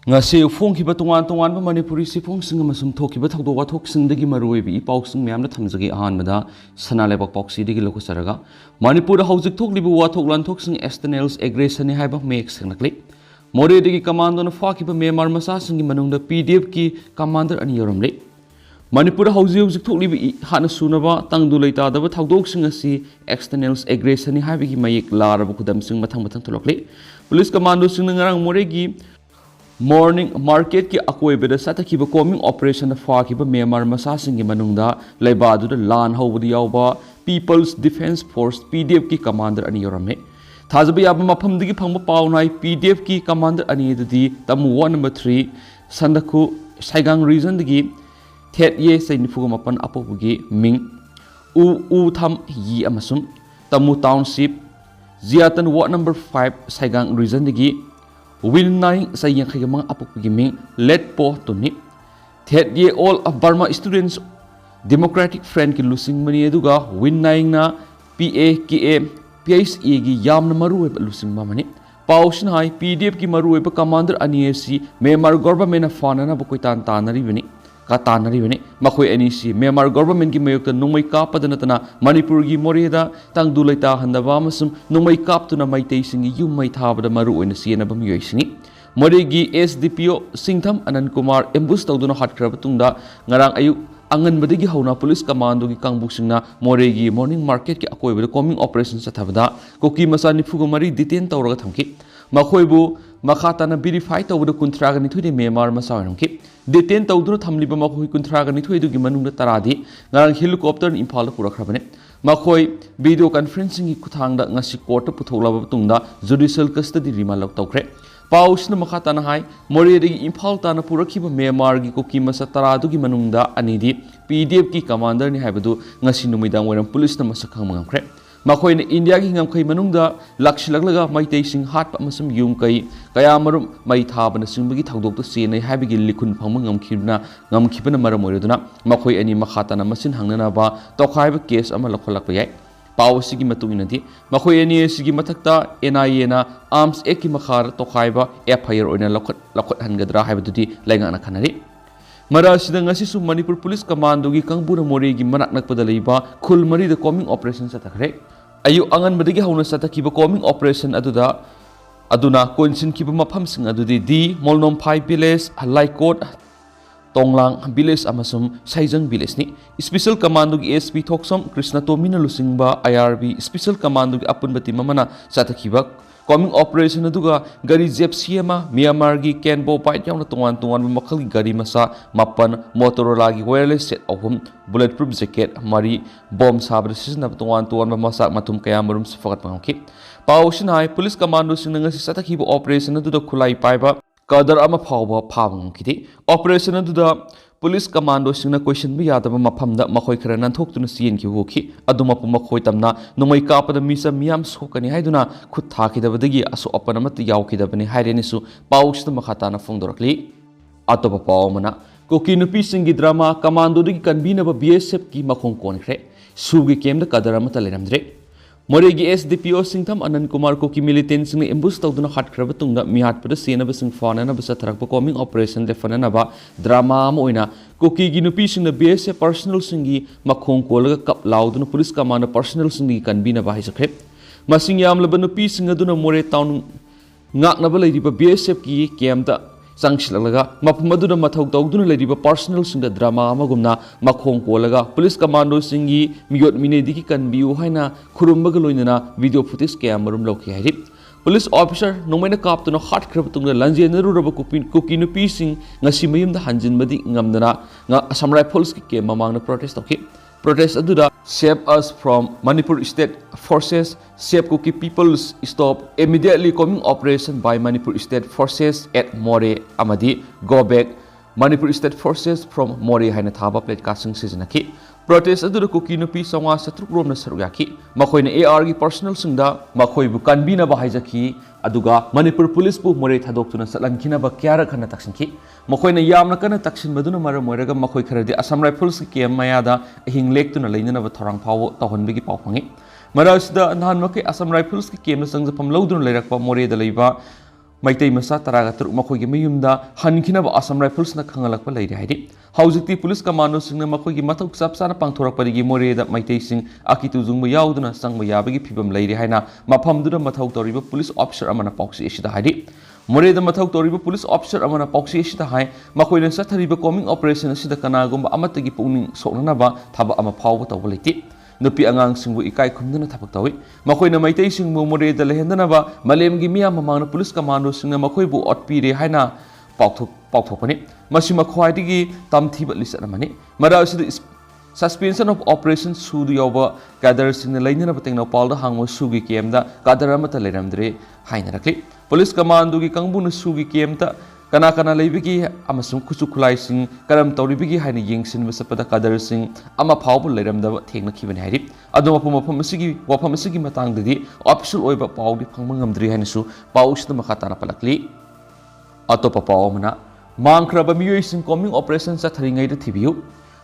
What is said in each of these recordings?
ngase phongkiba tongan ba manipuri sifongsinga masum thokiba thogdo wathoksingdagi maruibi ipausing myamna thamjagi ahanmada sanalebak pausidagi lokosaraga manipur haujik thoklibu wathok lanthoksing externals aggression haiba mek singnakli moredagi commando na fakiba memar masa singi manungda pdf ki commander ani yoramle manipur haujik thoklibi hana sunaba tangdu leita daba thogdoksing asi externals aggression haibigi mayek laraba kudam sing mathang tholokle police commando sing ngarang moregi morning market ki akoibeda satakhiba combing operation fakiba memar masa singi manungda leibadu lan hobudi yawba people's defense force pdf ki commander ani yoramne thajaba yaba maphamdigi phangba pawnai pdf ki commander ani dudi tamu 1 number 3 sandaku saigang region digi thet ye sainifuga mapan apobugi ming u tham yi amasum tamu township ziatan ward number 5 saigang region digi Will nine say yang kaya mga apok pagiming let po to ni. Thet ye all of Burma students Democratic Friend ki lusing mani eduga win nine na PA KA PSE gi yam na maruwe pa lusing mamani. Pausin hai PDF ki maruwe pa commander aniesi memar government na fana na bukoy tantanari bini. Katanari bini makoy anisi memar government ki mayok ta nungmay kapada na tana Manipur gi morida tang dulay ta handa bamasum nungmay kap to na may singi yung may thabada maruwe na siya na bamiyoy singi. Morigi SDPO Singtham Anand Kumar embus tawdo na hat krabatungda ngarang ayuk angan badigi hauna police commando gi kangbusing na moregi morning market ki akoy bada coming operation sa thabada koki masani fugumari detain tawraga thamki makhoibu makata na verify tawdo kuntraga ni thudi memar masawanki detain tawdo thamliba makhoi kuntraga ni thudi gi manungda taradi ngarang helicopter imphal purakhrabane makhoi video conferencing gi kuthangda ngasi court putholaba tungda judicial custody remand lok tawkre pausna makata na hai moredi imphal ta na purakhiba memar gi koki masa taradu gi manungda anidi pdf ki commander ni haibadu ngasi numidang waram police na masakhang mangamkre makhoi na india gi ngamkhai manungda lakshilaglaga maitai sing hat amasum yum kai kaya marum mai thabana singbagi thagdok to se nei haibigi likhun phangma ngamkhibna maram oiroduna makhoi ani makhata na masin hangnana ba tokhaiba case ama lokholakpa yai pawsigi matunginadi makhoi ani sigi mathakta NIA na arms ek ki makhar tokhaiba FIR oina lokhat hangadra haibadudi laingana khanari mara sida ngasi su Manipur Police Commando gi kangbura mori gi manak nakpada leiba khul mari the coming operation satakre ayu angan badigi hauna satakiba coming operation aduna konsin kiba mapham sing adudi di molnom 5 village halaikot tonglang village amasum saijang village ni special commando gi SP thoksom Krishna Tomina lusingba IRB special commando gi apunbati mamana satakiba coming operation aduga gari jepsiema Myanmar gi Kenbo Pait yauna tongan makhal gi gari masa mapan Motorola gi wireless set ohum bulletproof jacket mari bomb sabra sisna tongan masa matum kaya marum sifakat pangki pausin hai police commando sinanga si satakhiba operation aduda khulai paiba kadar ama phawba phawang kiti operation aduda police commando singna question bi yadaba maphamda makhoi khara nan thoktuna sien ki woki aduma pu makhoi tamna numai kapada misa miyam sokani haiduna khut thakidabadagi asu apanamat yaukidabani haireni su pausta makhata na fongdorakli atoba pawmana koki Nupisingi Drama Commando digi Kanbinaba BSF ki Makhong konkhre sugi kemda kadar amata leramdre moregi SDPO Singtham Anand Kumar koki militants ni embus tawduna hat khrabatungda mihat pada senaba sing fanana basa tharakpa coming operation le fanana ba drama moina koki gi nupi singna BSF personal singi Makhong kolaga kap lauduna police command personal singi Kanbinaba haisakhe masing yamlaba nupi singaduna more town ngaknaba leiriba BSF ki kemda sangshilalaga mapmaduna mathau tawduna leiriba personal singa drama amagumna Makhong kolaga police commando singi miyot minedi ki kanbiu haina khurumbaga loinana video footage kamarum lokhi hairi police officer nomaina kaptuna hat khrabtungna lanjenaru raba koki nupi sing ngasi mayumda hanjinbadi ngamdana nga Assam Rifles ki mamangna protest tokhi protest aduda save us from Manipur State Forces save Kuki peoples stop immediately coming operation by Manipur State Forces at More amadi go back Manipur State Forces from More haina thaba plate casting season ki protest aduda Kuki nupi sangwa satruk romna sarugaki makhoi na AR gi personal singda makhoi bu Kanbinaba haijaki aduga Manipur Police bu More thadoktuna salankhina ba kyara khana taksinki makhoi na yamna kana taksin baduna mara moiraga makhoi kharadi Assam Rifles ki mayada hing lektuna leinana ba thorang phaw tawhanbegi pawphangi marasida nan makai Assam Rifles ki kemna sangja pam loduna leirakpa More da leiba Maitai Masa Taraga Turuk Makhoi Mayumda, Hankinaba Assam Rifles na Kangalakpa Lady Hadi. Hauzikti Police Commando Sing Makhoi Matok Sapsana Pangtorak Padigi More that Maitai Sing Akitu Zung Yauduna Sang Mayabagi Pibam Lady Hina, Mapamduda Matok Toriba Police Officer Amana Poxy Ishida Hadi. More the Matok Toriba Police Officer Amana Poxy Ishida High, Makhoi and Satariba coming operation Sida Kanagum Amatagi Puni Sonanaba, Taba Amapau Tavoliti. Nupi angang singbu ikai kumdana tapak tawi. Makhoi na maitai singbu more da lehendana ba malem gi miya mamang na police commando singna makhoi bu otpire haina pauthokpani. Masi makhoi digi tamthiba lisa namani. Mara sida suspension of operation sudu yoba gather singna lainana bateng na palda hangmo sugi kemda gather amata leramdre haina rakli. Police commando gi kangbu na sugi kemta Kana leibigi amasung kuchu kulai sing karam tauribigi haina yengsin masapada kadar sing ama phawbu leiramda thengna khibani hairi adoma pumapam asigi wapam asigi matangdadi official oiba pawdi phangma ngamdri haina su pawsida makhatana palakli atopa pawmana mangkraba miyoi sing coming operation sa tharingai da thibiu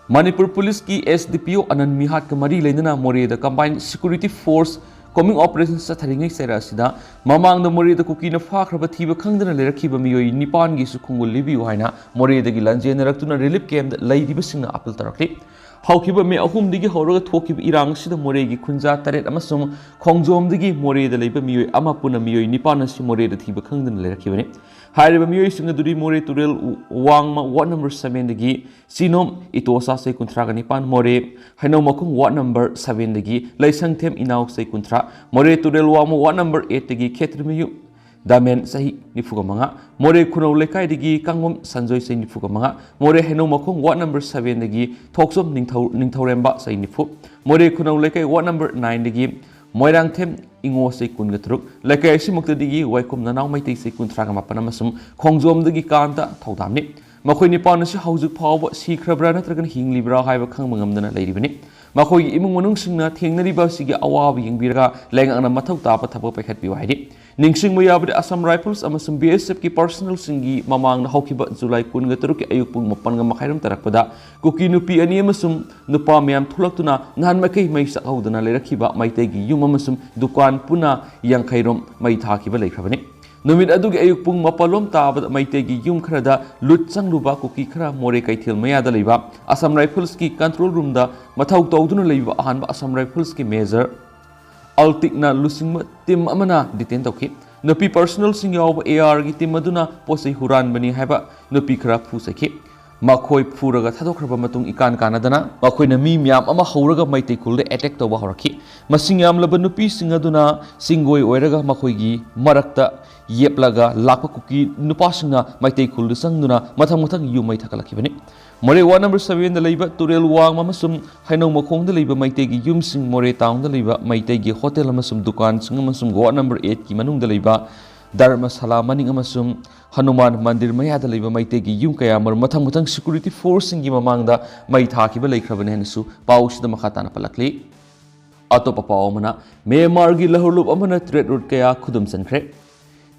Manipur Police ki SDPO Anand Mihat ka mari leinana more da combined security force coming operations sa tharingai sera sida mamang da more da kuki na fakhraba thiba khangdana lerakhiba miyoi nipan gi su khungul libiu haina more da gi lanje naraktuna relief camp da leidiba singna appeal tarakli haukiba me ahum digi horoga thokiba irang sida more gi khunja taret amasum khongjom digi more da leiba miyoi ama puna miyoi nipan si more da thiba khangdana lerakhibani Hariba miyoi singa duri more turel wangma ward number 7 dagi sinom itosa sai kuntra ganipan more haino makung ward number 7 dagi laisang them inaw sai kuntra more turel wangma ward number 8 dagi khetrimiyu damen sahi nifuga manga more kunau lekai dagi kangom sanjoi sai nifuga manga more haino makung ward number 7 dagi thoksom ningthoremba sai nifu more kunau lekai ward number 9 dagi Moirang them ingo say kun gatruk lekai simukta digi waikum nanaw maitai say kun traga mapana masum khongjom digi kanta thaudamni makhoi ni pauna si haujuk phawba sikhra natragan hinglibra haiba khangma ngamdana leiribani makhoi imung manung singna thengnariba sigi awabi yingbiraga lengangna mathau tapa thapa paikhatbi waidi ningsing moyabde Assam Rifles amasum BSF ki personal singi mamang na haukiba July kun gatruk ki ayuk pung mapan nga makhairam tarakpada kuki nupi ani amasum nupa myam thulaktuna ngan makai mai sakhaudana lerakhiba maitai gi yum amasum dukan puna yangkhairom mai thakiba leikhrabani Numit adugi ayuk pung mapalom tabad maitai gi yum khrada lut changluba kuki khra more kaithil mayada leiba Assam Rifles ki control room da mathau tawduna leiba ahanba Assam Rifles ki major Altikna lusingma tim amana detain tawki nupi personal sing yaw AR gi tim aduna posai huran bani haiba nupi khra phu sakhi makhoi phuraga thadokhraba matung ikan kanadana makhoi na mi myam ama horaga maitai khulde attack tawba horakhi masing yam laba nupi sing aduna singoi oiraga makhoi gi marakta yeplaga lakpa kuki nupa singna maitai khuldu sangduna mathang yumai thakalakibani more ward number 7 da leiba turel wang amasum haino makhong da leiba maitai gi yum sing more town da leiba maitai gi hotel amasum dukan sing amasum ward number 8 ki manung da leiba dharma sala maning amasum Hanuman Mandir maya da leiba maitai gi yum kaya mar mathang security force singi mamang da mai thakiba leikhrabane hanisu pausida makhatana palakli atopa pawmana Myanmar gi lahurlup amana trade route kaya khudum sankhre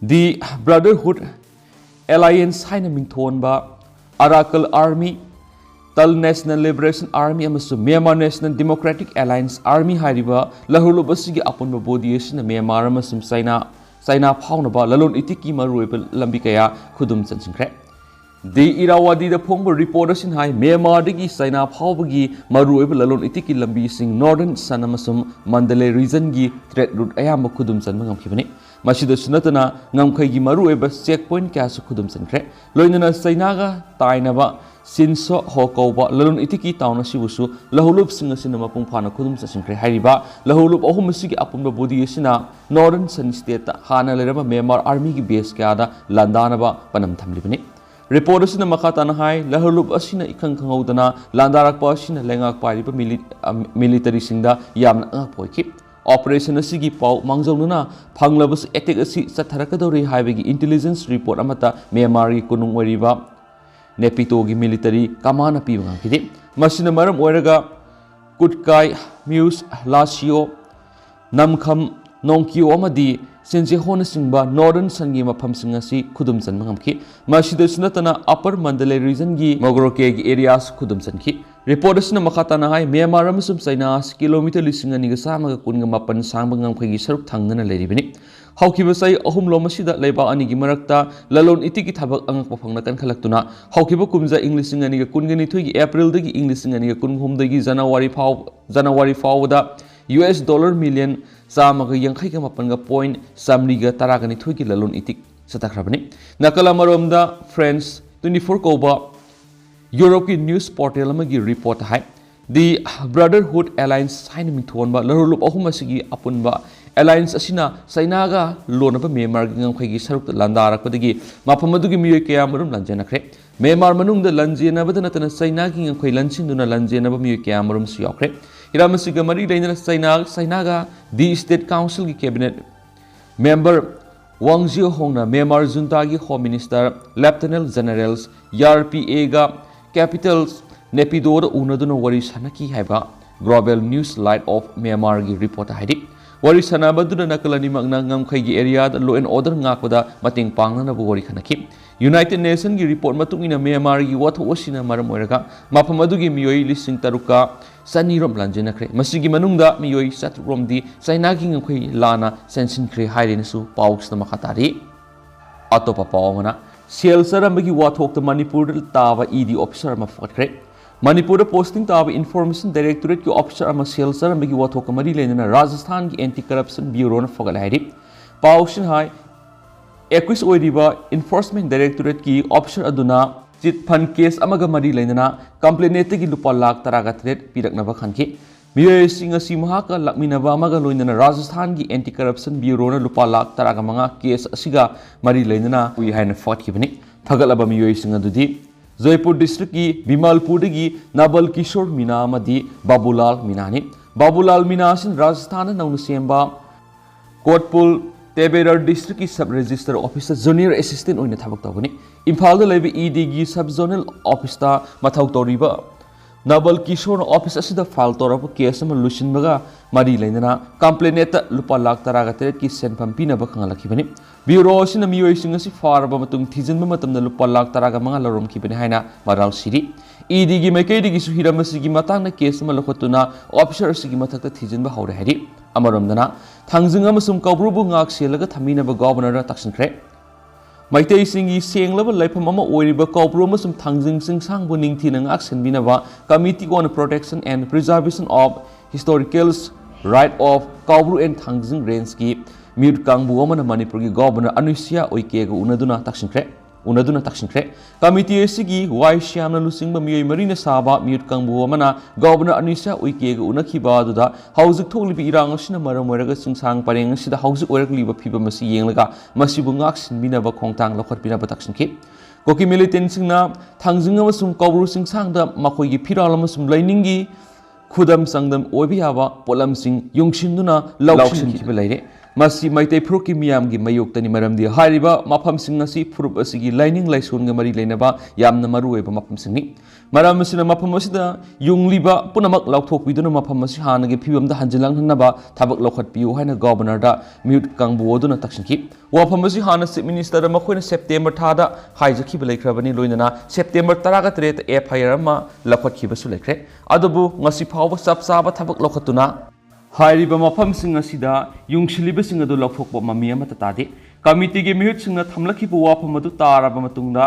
The Brotherhood Alliance haina mingthonba Arakkal Army Tal National Liberation Army amasum Myanmar National Democratic Alliance Army hariba lahurlup asigi apunba body asina Myanmar amasum Saina phaunaba lalon itiki maruiba lambi kaya khudum chansingkhre The Irawadi da phongba report asin hai Myanmar digi Saina phawbagi maruiba lalon itiki lambi sing Northern San amasum Mandalay region gi trade route ayamba khudum chanba ngamkhibani Masida sunatana ngamkhai gi maruiba checkpoint kya su khudum chankre loinana Saina ga tainaba sinso hokoba lalon itiki tauna sibusu lahulup singa sinama pung phana khudum chansingkhre hariba lahulup ahum sigi apumba body asina Northern San state hana leraba Myanmar army gi base kya da landanaba panam thamlibani Report asina makhatana hai lahulup asina ikhang khangaudana landarakpa asina lengak pariba military singda yamna ngakpoiki Operation asigi pau mangjawnuna phanglabas attack asi satharakadori haibagi intelligence report amata Myanmar gi kunung oriba Nepito gi military kamana pi ngakidi masina maram oiraga Kutkai Muse Lasio Namkham Nongkyo amadi Senje hona singba Northern Sangi mafam singasi khudum chan mangamki masida sunatana Upper Mandalay region gi Mogoroke gi areas khudum chanki report asina makhatana hai Myanmar amasum China kilometer lisingani ga sama ga kunga mapan sangbangam khagi saruk thangnana leribini ꯍꯧꯈꯤꯕ ꯆꯍꯤ ꯑꯍꯨꯝꯂꯣꯝ ꯑꯁꯤꯗ ꯂꯩꯕꯥꯛ ꯑꯅꯤꯒꯤ ꯃꯔꯛꯇ ꯂꯂꯣꯟ ꯏꯇꯤꯛꯀꯤ ꯊꯕꯛ ꯑꯉꯛꯄ ꯐꯪꯅ ꯀꯟꯈꯠꯂꯛꯇꯨꯅ ꯍꯧꯈꯤꯕ ꯀꯨꯝꯖꯥ ꯏꯪ 2022ꯒꯤ ꯑꯦꯄ꯭ꯔꯤꯜꯗꯒꯤ ꯏꯪ 2023ꯒꯤ ꯖꯅꯋꯥꯔꯤ ꯐꯥꯎꯕꯗ $100 ꯃꯤꯂꯤꯌꯟ 158.112ꯒꯤ ꯂꯂꯣꯟ ꯏꯇꯤꯛ ꯆꯠꯊꯈ꯭ꯔꯕꯅꯤ꯫ ꯅꯥꯀꯜ ꯑꯃꯔꯣꯝꯗ ꯐ꯭ꯔꯦꯟꯁ 24 ꯀꯧꯕ ꯌꯨꯔꯣꯞꯀꯤ ꯅ꯭ꯌꯨꯁ ꯄꯣꯔꯇꯦꯜ ꯑꯃꯒꯤ ꯔꯤꯄꯣꯔꯠ ꯍꯥꯏ ꯗꯤ ꯕ꯭ꯔꯗꯔꯍꯨꯗ ꯑꯦꯂꯥꯏꯟꯁ ꯍꯥꯏꯅ ꯃꯤꯡꯊꯣꯟꯕ ꯂꯂꯣꯟꯂꯨꯞ ꯑꯍꯨꯝ ꯑꯁꯤꯒꯤ ꯑꯄꯨꯟꯕ ꯑꯦꯂꯥꯏꯟꯁ ꯑꯁꯤꯅ ꯆꯩꯅꯥꯒ ꯂꯣꯟꯅꯕ ꯃ꯭ꯌꯥꯟꯃꯥꯔꯒꯤ ꯉꯝꯈꯩꯒꯤ ꯁꯔꯨꯛꯇ ꯂꯥꯟꯗꯥꯔꯛꯄꯗꯒꯤ ꯃꯐꯝ ꯑꯗꯨꯒꯤ ꯃꯤꯑꯣꯏ ꯀꯌꯥꯃꯔꯨꯝ ꯂꯥꯟꯖꯦꯟꯅꯈ꯭ꯔꯦ꯫ ꯃ꯭ꯌꯥꯟꯃꯥꯔ ꯃꯅꯨꯡꯗ ꯂꯥꯟꯖꯦꯟꯅꯕꯗ ꯅꯠꯇꯅ ꯆꯩꯅꯥꯒꯤ ꯉꯝꯈꯩ ꯂꯟꯁꯤꯟꯗꯨꯅ ꯂꯥꯟꯖꯦꯟꯅꯕ ꯃꯤꯑꯣꯏ ꯀꯌꯥꯃꯔꯨꯝꯁꯨ ꯌꯥꯎꯈ꯭ꯔꯦ꯫ ꯍꯤꯔꯝ ꯑꯁꯤꯒ ꯃꯔꯤ ꯂꯩꯅꯅ ꯆꯩꯅꯥꯒ ꯗꯤ ꯁ꯭ꯇꯦꯠ ꯀꯥꯎꯟꯁꯤꯜꯒꯤ ꯀꯦꯕꯤꯅꯦꯠ ꯃꯦꯝꯕꯔ ꯋꯥꯡ ꯖꯤꯑꯣꯍꯣꯡꯅ ꯃ꯭ꯌꯥꯟꯃꯥꯔ ꯖꯨꯟꯇꯥꯒꯤ ꯍꯣꯝ ꯃꯤꯅꯤꯁꯇꯔ ꯂꯦꯐꯇꯅꯦꯟ ꯖꯦꯅꯔꯦꯜ ꯌꯥꯔꯄꯤꯑꯦꯒ ꯀꯦꯄꯤꯇꯦꯜ ꯅꯦꯄꯤꯗꯣꯗ ꯎꯅꯗꯨꯅ ꯋꯥꯔꯤ ꯁꯥꯟꯅꯈꯤ ꯍꯥꯏꯕ ꯒ꯭ꯂꯣꯕꯦꯜ ꯅ꯭ꯌꯨꯁ ꯂꯥꯏꯠ ꯑꯣꯐ ꯃ꯭ꯌꯥꯟꯃꯥꯔꯒꯤ ꯔꯤꯄꯣꯔꯠ ꯍꯥꯏꯔꯤ꯫ ꯋꯥꯔꯤ ꯁꯥꯟꯅꯕꯗꯨꯅ ꯅꯥꯀꯜ ꯑꯅꯤꯃꯛꯅ ꯉꯝꯈꯩꯒꯤ ꯑꯦꯔꯤꯌꯥꯗ ꯂꯣ ꯑꯦꯟ ꯑꯣꯔꯗꯔ ꯉꯥꯛꯄꯗ ꯃꯇꯦꯡ ꯄꯥꯡꯅꯅꯕ ꯋꯥꯔꯤ ꯈꯟꯅꯈꯤ꯫ ꯌꯨꯅꯥꯏꯇꯦꯗ ꯅꯦꯁꯟꯒꯤ ꯔꯤꯄꯣꯔꯠ ꯃꯇꯨꯡ ꯏꯟꯅ ꯃ꯭ꯌꯥꯟꯃꯥꯔꯒꯤ ꯋꯥꯊꯣꯛ ꯑꯁꯤꯅ ꯃꯔꯝ ꯑꯣꯏꯔꯒ ꯃꯐꯝ ꯑꯗꯨꯒꯤ ꯃꯤꯑꯣꯏ 3,600 ꯂꯥꯟꯖꯦꯟꯅꯈ꯭ꯔꯦ꯫ ꯃꯁꯤꯒꯤ ꯃꯅꯨꯡꯗ ꯃꯤꯑꯣꯏ 7,000ꯗꯤ ꯆꯩꯅꯥꯒꯤ ꯉꯝꯈꯩ ꯂꯥꯟꯅ ꯆꯦꯟꯁꯤꯟꯈ꯭ꯔꯦ ꯍꯥꯏꯔꯦꯅꯁꯨ ꯄꯥꯎꯁꯤꯗ ꯃꯈꯥ ꯇꯥꯔꯤ꯫ ꯑꯇꯣꯞꯄ ꯄꯥꯎ ꯑꯃꯅ ꯁꯦꯜ ꯆꯥꯔꯝꯕꯒꯤ ꯋꯥꯊꯣꯛꯇ ꯃꯅꯤꯄꯨꯔꯗ ꯇꯥꯕ ꯏꯗꯤ ꯑꯣꯐꯤꯁꯥꯔ ꯑꯃ ꯐꯒꯠꯈ꯭ꯔꯦ꯫ ꯃꯅꯤꯄꯨꯔꯗ ꯄꯣꯁꯇꯤꯡ ꯇꯥꯕ ꯏꯟꯐꯣꯔꯃꯦꯁꯟ ꯗꯥꯏꯔꯦꯛꯇꯣꯔꯦꯠꯀꯤ ꯑꯣꯐꯤꯁꯥꯔ ꯑꯃ ꯁꯦꯜ ꯆꯥꯔꯝꯕꯒꯤ ꯋꯥꯊꯣꯛꯀ ꯃꯔꯤ ꯂꯩꯅꯅ ꯔꯥꯖꯁꯊꯥꯟꯒꯤ ꯑꯦꯟꯇꯤ ꯀꯔꯞꯁꯟ ꯕ꯭ꯌꯨꯔꯣꯅ ꯐꯒꯠꯂꯦ ꯍꯥꯏꯔꯤ꯫ ꯄꯥꯎꯁꯤꯅ ꯍꯥꯏ ꯑꯦꯛꯋꯤꯁ ꯑꯣꯏꯔꯤꯕ इन्फोर्समेंट डायरेक्टोरेट की ऑफिसर अदुना चिट फंड केस अमगा मरी लेना कंप्लेनेटगी लुपा लाख 13 पीरकनबा खनखी मियोयसिंग असि महाका लकमिनबा अमगा लोइनना राजस्थान की एंटी करप्शन ब्यूरोना लुपा लाख 15 केस असिगा मरी लेना उइ हाइन फटखिबनी फगलबा मियोयसिंग अदुदी जयपुर डिस्ट्रिक्ट की बिमलपुरदगी नबल किशोर मीना अमदी बाबूलाल मीनानी बाबूलाल मीना सिन राजस्थान नौना सेंबा कोटपुल तेबेरर डिस्ट्रिक्ट की sub registrar officer junior assistant ओइना थबक तौगनी इम्फाल लेबे ईडी की सब जोनल ऑफिस ता मथौ तौरिबा नबल किशोर ऑफिस असिदा फाइल तौरब केस अमा लुसिनबगा मरी लेना कंप्लेनेट लुपा लाख 13 की सेनफम पीनबा खंगलखिबनी ब्यूरो असिना मियोयसिंग असि फारबा मतुंग थिजिनबा मतमना लुपा लाख 15 लौरमखिबनी हाइना मराल सिरी ईडी की मैकैदगी हिरम असिगी मतांगना केस अमा लखोतुना ऑफिसर असिगी मथक्ता थिजिनबा हौरे हाइरि अमरमदना थांजिंग अमसुम कौब्रुबु ngak सेलगा थमीनबा गवर्नर तक्सिनख्रे मैतैसिंगी सेंगलबा लाइफम अमा ओइरिबा कौब्रु अमसुम थांजिंग सिंगसांगबु निंगथिना ngak सेनबिनबा committee on protection and preservation of historicals right of Koubru and Thangjing range की म्यूट कांगबु अमना मणिपुर की गवर्नर अनुसिया ओइकेगा उनदुना तक्सिनख्रे कमिटी असिगी वाइ श्यामना लुसिंगबा मियोय मरीना साबा म्यूट कांगबु अमना गवर्नर अनुसिया ओइकेगा उनखिबा अदुदा हौजिक थोकलिबि इरांग असिना मरम ओइरगा सिंसांग परेंग असिदा हौजिक ओइरगलिबा फिबा मसि येंगलगा मसिबु ngak सिनबिनबा खोंगतांग लखटबिनबा तक्सिनखि कोकी मिलिटेंटसिंगना थांजिंग अमसुम कौब्रु सिंसांगदा मखोयगी फिराल अमसुम लाइनिंगी खुदम संगदम ओइबि याबा पोलमसिंग युंगसिनदुना लौसिनखिबा लैरे मसी मैतै फुरुकी मियामगी मयोक्तनी मरमदि हारिबा मफमसिंग असि फुरुप असिगी लाइनिंग लाइसोनगा मरी लेनबा यामना मरुओइबा मफमसिंगनि मरम असिना मफम असिदा युंगलिबा पुनमक लाउथोकबिदुना मफम असि हानगे फिबमदा हंजिलांगनबा थबक लौखटपियु हाइना गवर्नरदा म्यूट कांगबुओदुना तक्सिनखि वाफम असि हाना चीफ मिनिस्टर मखोइना सेप्टेम्बर थादा हाइजखिबा लैख्रबनि लोइनना सेप्टेम्बर 13 एफआईआर अमा लखटखिबसु लैख्रे अदुबु ngasi फावबा चपचाबा थबक लौखटुना हाइरिबा मफमसिंग असिदा युंगसिलिबसिंग अदु लौथोकबा ममी अमता तादे कमिटी के मिहुतसिंगना थमलखिबा वाफम अदु ताराबा मतुंगदा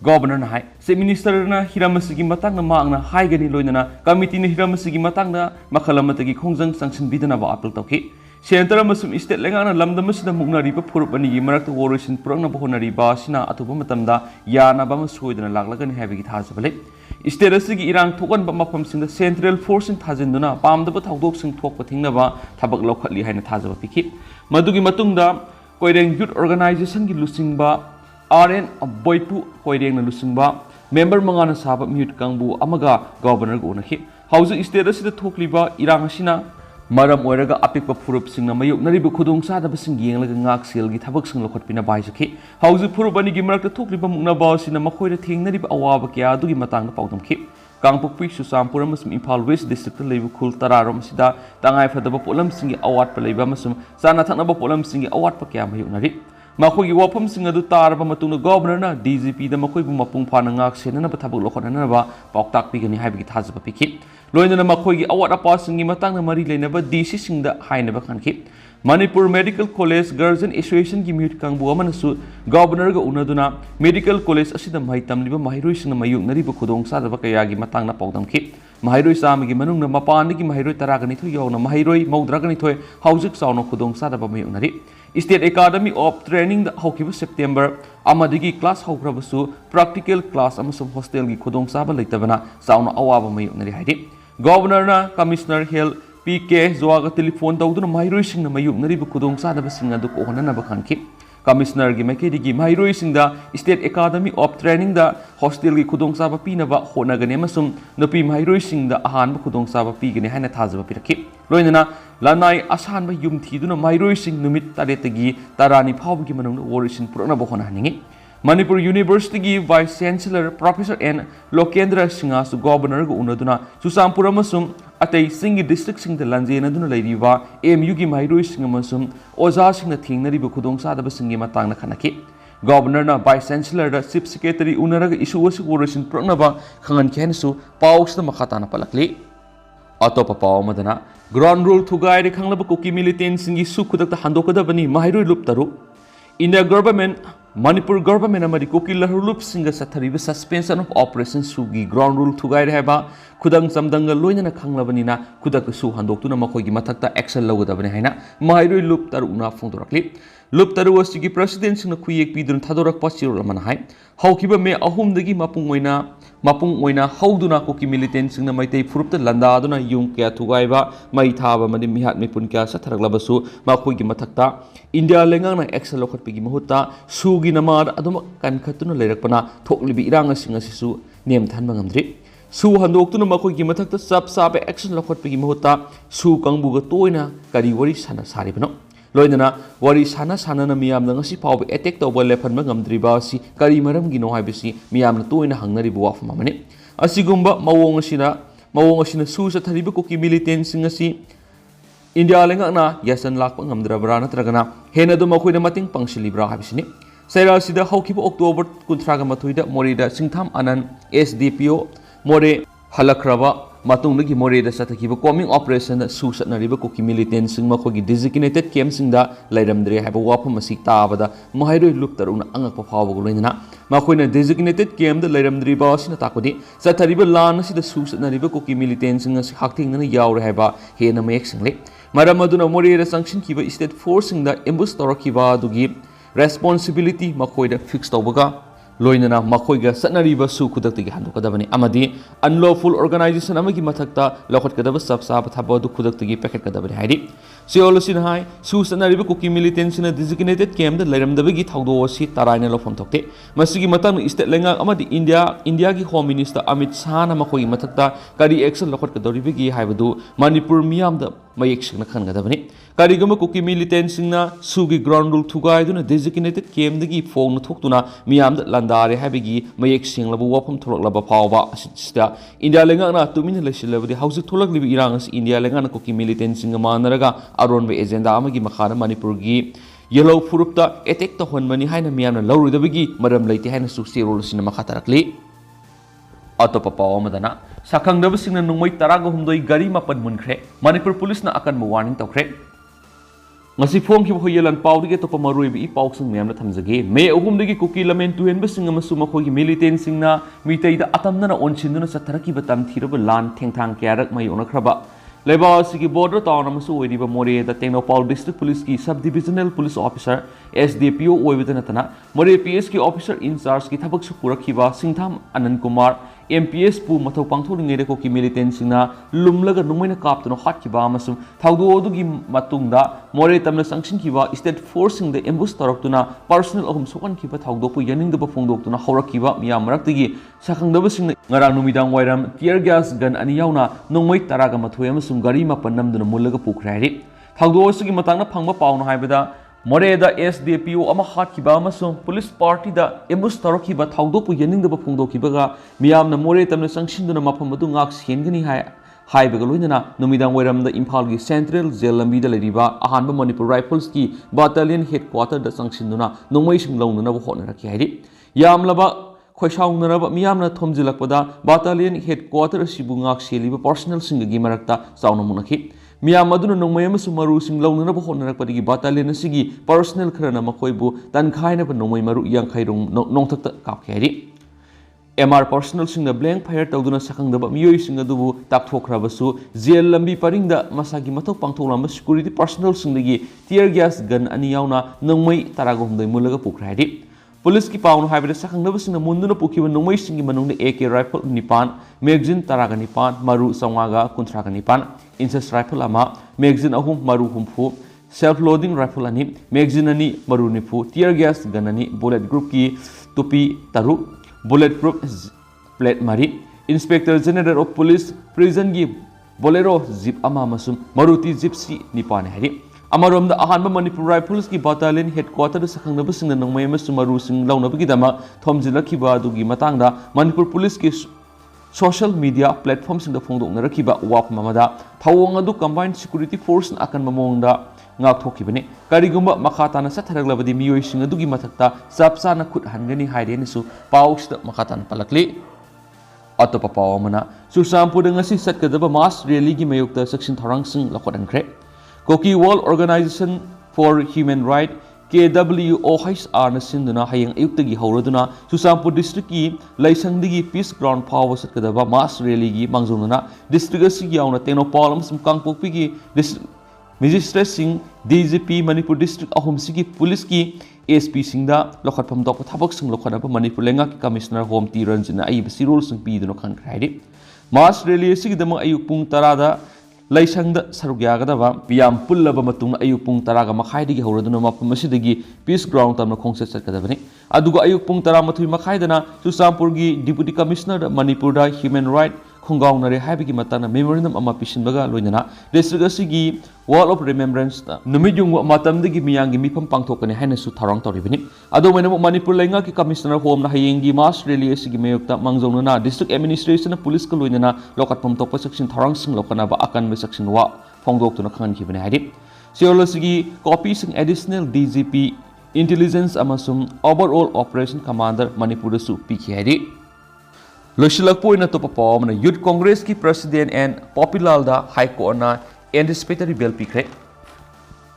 गवर्नर हाई चीफ मिनिस्टर हिरमसिगी मतंगना मांगना हाइगनी लोइनना कमिटी हिरमसिगी मतंगना मखलमतगी खोंजंग संगसिनबिदनबा अपील तौखि सेंटर अमसुम स्टेट लेंगाना लमदमसिदा मुगनरिबा फुरुपनिगी मरक्ता वोरसिन पुरंगनबा होनरिबा सिना अथुबा मतमदा यानाबा म सोइदना लागलगनि हाइबगी थाजबले स्टेट असिगी इरांग थोकनबा मफमसिंदा सेंट्रल फोर्सिंग थाजिनदुना पामदबा थौदोकसिंग थोकपा थिंगनबा थबक लौखटलि हाइना थाजबा पिखि मदुगी मतुंगदा कोइरेंग यूथ ऑर्गेनाइजेशन की लुसिंगबा आरएन बोइपु कोइरेंग लुसिंगबा मेंबर मंगाना साबा म्यूट कांगबु अमगा गवर्नर गोनखि हाउस स्टेट असिदा थोकलिबा इरांग असिना मरम ओइरगा अपिकपा फुरुपसिंगना मयुकनरिबा खुदोंसादबसिंग येंगलगा ngak सेलगी थबकसिंग लखटपिना बाइजखि हाउस फुरुबनिगी मरक्ता थोकलिबा मुक्नबा असिना मखोइदा थेंगनरिबा अवाबा क्या अदुगी मतंगदा पाउदमखि कांगपोक्पी सुसामपुर अमसुम इम्फाल वेस्ट डिस्ट्रिक्ट लेबु खुल तरारोम सिदा तंगाय फदबा पोलमसिंगी अवाटपा लेबा अमसुम चाना थकनबा पोलमसिंगी अवाटपा क्या मयुकनरि मखोगी वाफमसिंग अदु तारबा मतुंग गवर्नरना डीजीपी दा मखोइबु मपुंग फाना ngak सेननबा थबक लखटननबा पाउताक पिगनि हाइबगी थाजबा पिखि लोइनना मखोगी अवाट अपासिंगी मतंगना मरी लेनबा DC सिंगदा हाइनबा खनखि Manipur Medical College Guardian Association की मिहुत कांगबु अमनसु गवर्नर गा उनदुना मेडिकल कॉलेज असिदा महै तमलिबा महिरोइ सिंग मायुकनरिबा खुदोंग सादबा कयागी मतांगना पाउदमखि महिरोइ सामगी मनुंगना मपानदगी महिरोइ तरागनिथो यौना महिरोइ मौद्रागनिथो हौजिक साउनो खुदोंग सादबा मायुकनरि स्टेट एकेडमी ऑफ ट्रेनिंग दा हौकिबा सेप्टेम्बर अमदगी क्लास हौग्रबसु प्रैक्टिकल क्लास अमसुम हॉस्टल की खुदोंग साबा लेतबना साउनो अवाबा मायुकनरि हाइदि गवर्नरना commissioner health PK Zoaga telephone tawduna mahiroy singna mayuknariba khudong sadaba singa du kohananaba khanki Commissioner gi makedigi mahiroy singda State Academy of Training da hostel gi khudong saba pinaba honagane amasum nupi mahiroy singda ahanba khudong saba pigane haina thajaba pirakhi loinana lanai asanba yum thiduna mahiroy sing numit taretagi tarani phawgi manungna worisin puranaba honahaningi Manipur University की Vice Chancellor Professor N. Lokendra Singha su Governor gu unaduna Susampur amasum atei singi district singda lanjena duna leiriba MU gi mairoi singa amasum oja singna thingnariba khudong sadaba singi matangna khanaki Governor na Vice Chancellor da Chief Secretary unaraga issue wasu worisin pranaba khangan khensu paus da makhatana palakli atopa paw madana ground rule thugai re khanglaba koki militant singi su khudakta handokadabani mairoi lup taru India government Manipur government amadi koki lahrulup singa sathariba suspension of operation sugi ground rule thugai rehaba khudang samdanga loinana khanglabani na khudak su handoktuna makhoigi mathakta action lawgadabani haina mairoi lup taruna phongdorakli lup taru asigi president singna khuyek pidun thadorak pasirul amana hai haukiba me ahum dagi mapung oina hauduna koki militant singna maitai furupta landa aduna yung kya thugaiba mai thaba madi mihat mipun kya satharaklabasu makhoigi mathakta India lengangna action lokhatpigi mahutta sugi namar aduma kankhatuna leirakpana thoklibi iranga singa sisu nem thanba ngamdri su handoktuna makhoigi mathakta sab sabe action lokhatpigi mahutta su kangbuga toina kari wari sana saribano loinana wari sana na miyamna ngasi pawbe attack tawba lephanba ngamdriba si kari maramgi no haibisi miyamna toina hangnaribu wafma mane asigumba mawong asina su sathariba koki militant singa si India lengakna yasan lakpa ngamdrabra natragana hena do makhoina mating pangsilibra habisini saira sida haukiba October 13 da morida singtham anan SDPO more halakraba matungdagi more da sathakiba coming operation da su satnariba koki militant sing makhogi designated camp singda lairamdre haba wafam asik tabada mahairoi luptaruna angakpa phawba loinana makhoina designated camp da lairamdri ba sina takodi sathariba lan sida su satnariba koki militant sing asi hakthingna yawre haba hena mek single Maram aduna morira sanction kiba state force da ambush torakiba dugi responsibility makhoida fix tawbaga loinana makhoiga satnariba su khudakti gi handokadabani amadi unlawful organization amagi mathakta lokhatkadaba sabsab thaba du khudakti gi packet kadabani haidi seolusin hai su satnariba koki militant sina designated camp da lairamdabagi thawdo si taraina lofam thokte masigi matang state lenga amadi India gi home minister Amit Shah na makhogi mathakta kari action lokhatkadoribagi haibadu Manipur miyam da mayek singna khangadabani karigama koki militant singna sugi ground rule thugai duna designated camp dagi phong thoktuna miyam da landare habigi mayek singlabu wafam thoroklaba phawba asista India lenga na tumin lesilabadi hausi tholaklibi irangas India lenga na koki militant singa manaraga aronbe agenda amagi makhana Manipur gi yellow furupta attack to honmani haina miyamna lawrudabagi maram leite haina su serol sina makhatarakli atopa paw amadana sakhangdaba singna nungmai taraga humdoi gari mapan munkhre Manipur police na akan warning tawkhre ngasi phong ki hoyelan pawdige topa maruibi i pawsung miyamna thamjage me ahumdagi kuki lamen tuhenba singa masuma khogi militant singna mitaida atamna onchinduna satharaki batam thiraba lan thengthang kyarak mai onakhraba Lebasi ki border town amasu oiriba more da Tengnopal district police ki sub divisional police officer SDPO oibidana more PS ki officer in charge ki thabak su purakhiba Singtham Anand Kumar MPS pu mathau pangthoringai ko ki militant singna lumlaga numaina kaptano hatkiba amasum thaudu odugi matungda more tamna sanction kiba state force sing the ambush taraktuna personal ahum sokan kiba thaudu pu yaning da phongdoktuna horakiba miyam maraktigi sakhangdaba sing ngarang numidang wairam tear gas gun ani yauna nongmai taraga mathoi amasum gari mapan namduna mullaga pukhrairi thaudu osugi matangna phangba pawna haibada Moreda SDPO ama hatkiba amasung police party da ambush tarakiba thaudopu yaningdaba phongdokibaga miyamna more tamna sangsinduna mafam adu ngak sengani haibaga loinana numidang wairamda Imphal gi Central Jail lambi da leriba ahanba Manipur Rifles ki battalion headquarter da sangsinduna nongmai sing laununa ba honaraki haidi yamlaba khoisaungnaraba miyamna thomjilakpada battalion headquarter sibu ngak seliba personnel singgi marakta sauna munaki मियाम अदुना नोंमै अमसुंग मरुसिंग लौननब होनरकपदगी battalion असिगी personnel खरना मखोइबु तनखाइनब नोंमै मरु यांखाइरों नोंथक्ता कापखे हाइदि MR पर्सनल सिंग ब्लैंक फायर तौदुना सखंगदब मियोइ सिंग अदुबु ताकथोखराबसु जेल लंबी परिंगदा मसागी मथौ पांथोलाम सिक्योरिटी पर्सनल सिंगदगी टियर गैस गन अनि यावना नोंमै तरागोमदै मुलगा पुखरा हाइदि पुलिस की पाउन हाइबदे सखंगदबसिंग मुंदुना पुखिबा नोंमै सिंगी मनुंगदे AK राइफल 9 मैगजीन तरागा 9 मरु संवागा कुंथ्रागा 9 इंचस राइफल अमा मैगजीन अहुम मरु हुमफु सेल्फ लोडिंग राइफल अनि मैगजीन अनि मरु निफु टियर गैस गन अनि बुलेट ग्रुप की टोपी तरु बुलेट प्रूफ प्लेट मरी inspector general of police prison की बोलेरो जीप अमा मसुम मरुति जिप्सी निपाने हरी अमरोमदा अहानब मणिपुर राइफल्स की बटालियन हेडक्वार्टर सखंगनबसिंग नोंमै अमसुम मरुसिंग लौनबगीदमा थोमजिलखिबा अदुगी मतांगदा मणिपुर पुलिस की सोशल मीडिया प्लेटफॉर्म सिंग फोंदोंनरखिबा वाफम अमदा थवोंग अदु कंबाइंड सिक्योरिटी फोर्स अकन ममोंगदा ngakthokhibane karigumba makhatana satharaglavadi miyoi sing adugi mathakta chapchana khut hangani hairenesu pausda makhatana palakli atopa pawamana Sursampur ngasi satkadaba mass rally gi mayokta section tharang sing lakhodankre Koki World Organization for Human Rights KWOHR na sinduna hayang ayuktagi hauraduna Sursampur district ki laisangdigi peace ground power satkadaba mass rally gi mangjongna district asigi yauna tenopal sum kangpokpi gi Magistrate Singh DGP Manipur District Ahom Sigi Police ki ASP Singda lokhatpham dok thabak sing lokhanaba Manipur lenga ki Commissioner Home T Ranjana ai sirol sing pi duno khan khaidi Mass rally sigi dama ayuk pung 10 da laisangda sarugyagadaba piyam pullaba matung ayuk pung 10 ga makhai digi hauraduna mapum asidagi peace ground tamna khongse sakadabani aduga ayuk pung 10 mathui makhai dana Sursampur gi Deputy Commissioner Manipur da Human Rights Khongaunare haibigi matana memorandum ama pisinbaga loinana district asigi wall of remembrance ta numijung matamdagi miyangi mifam pangthokani hainasu tharang toribini ado mena Manipur lenga ki Commissioner Home na hayengi mass rally asigi mayokta mangjongna district administration police ka loinana lokatpam tokpa section tharang sing lokana ba akan me section wa phongdoktuna khan khibani haidi seolosigi copy sing additional DGP intelligence amasum overall operation commander Manipur su pikhi haidi Loshilakpoina to Papamana Youth Congress ki President and Popular da High Court na anticipatory bill pikre.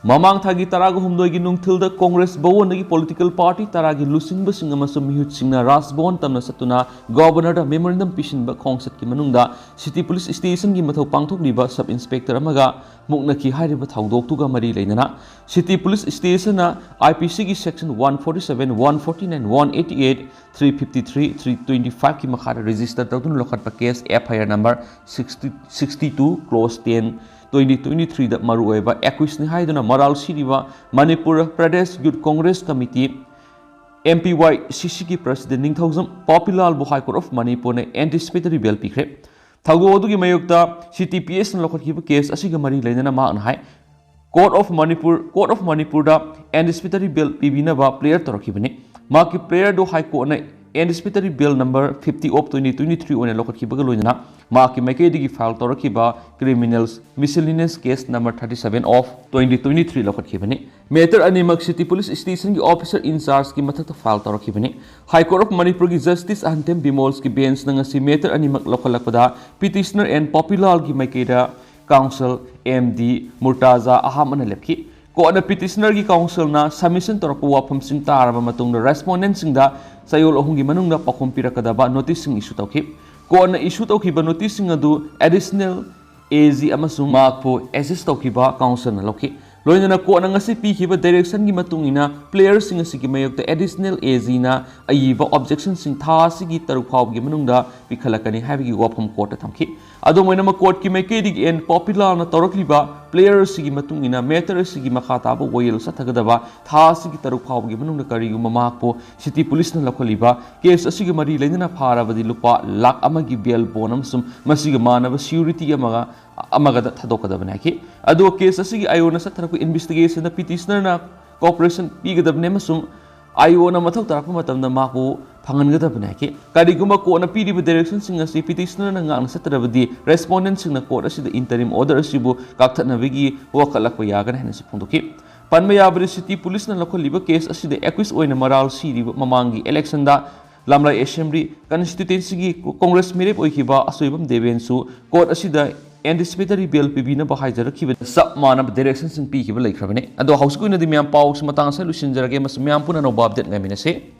Mamang thagi taraga humdoi gi nungthil da Congress bawon gi political party taragi lusing ba singama sum mihut singna rasbon tamna satuna governor da memorandum pishin ba khongset ki manungda city police station gi mathau pangthok liba sub inspector amaga mukna ki hairi ba thaudok tuga mari leinana city police station na IPC gi section 147 149 188 353 325 ki makhara register tawtun lokhat pa case FIR number 62 close 10 2023 da maru oiba acquisition haiduna moral siriba Manipur Pradesh Youth Congress Committee MPY CC ki president Ningthausam Popular High Court of Manipur ne anticipatory bail pikre thago odugi mayokta CTPS na lokhat kiba case asiga mari leinana ma an hai Court of Manipur da anticipatory bail pibina ba player torokibani ma ki player do High Court na anticipatory bill number 50 of 2023 on lokhat ki bagal loina ma ki maike digi file toraki ba criminals miscellaneous case number 37 of 2023 lokhat ki bani matter animak city police station ki officer in charge ki mathak file toraki bani High Court of Manipur ki justice antem bimols ki bench nang si matter animak lokhalakpada petitioner and popular ki maike da council MD Murtaza Ahmad lepki ko na petitioner ki council na submission torako wafam sing taraba matung na respondent sing da sayol ohungi manung na pakhom pirakadaba notice sing issue tawki ko na issue tawki ba notice sing adu additional AG amasung makpo assist tawki ba council na lokhi loina ko na ngasi pi khiba direction gi matung ina players sing asigi mayok additional AG na ayiba objection sing tha sigi taruk phaw gi manung da pikhalakani habi gi wafam court ta thamki ado moina ma court ki maike dig en popular na torokliba players sigi matung ina matter sigi makhata ba woyel sathagadaba tha sigi taruk phaw gi manung da kari gu mamakpo city police na lakholiba case asigi mari leina pharabadi lupa lakh amagi bail bonum sum masiga manaba security amaga da thadokadabane ki ado case asigi ayona satharaku investigation na petitioner na cooperation pigadabne masum ayona mathau tarakpa matamda mako phangangadabane ki kariguma ko na piriba direction sing asi petitioner na ngang satrabadi respondent sing na court asida interim order asibu kakthanabigi wakalakpa yagana hena siphondoki panmayabri city police na lakholiba case asida accuse oina moral siriba mamangi election da lamlai assembly constituency gi congress mirep oikiba asoibam debensu court asida anticipatory bail pibina ba haijaraki sub mana direction sing pi ki ba laikhrabane ado house ko na di myam paw matang sa lusin jarage mas myam puna no update ngamina se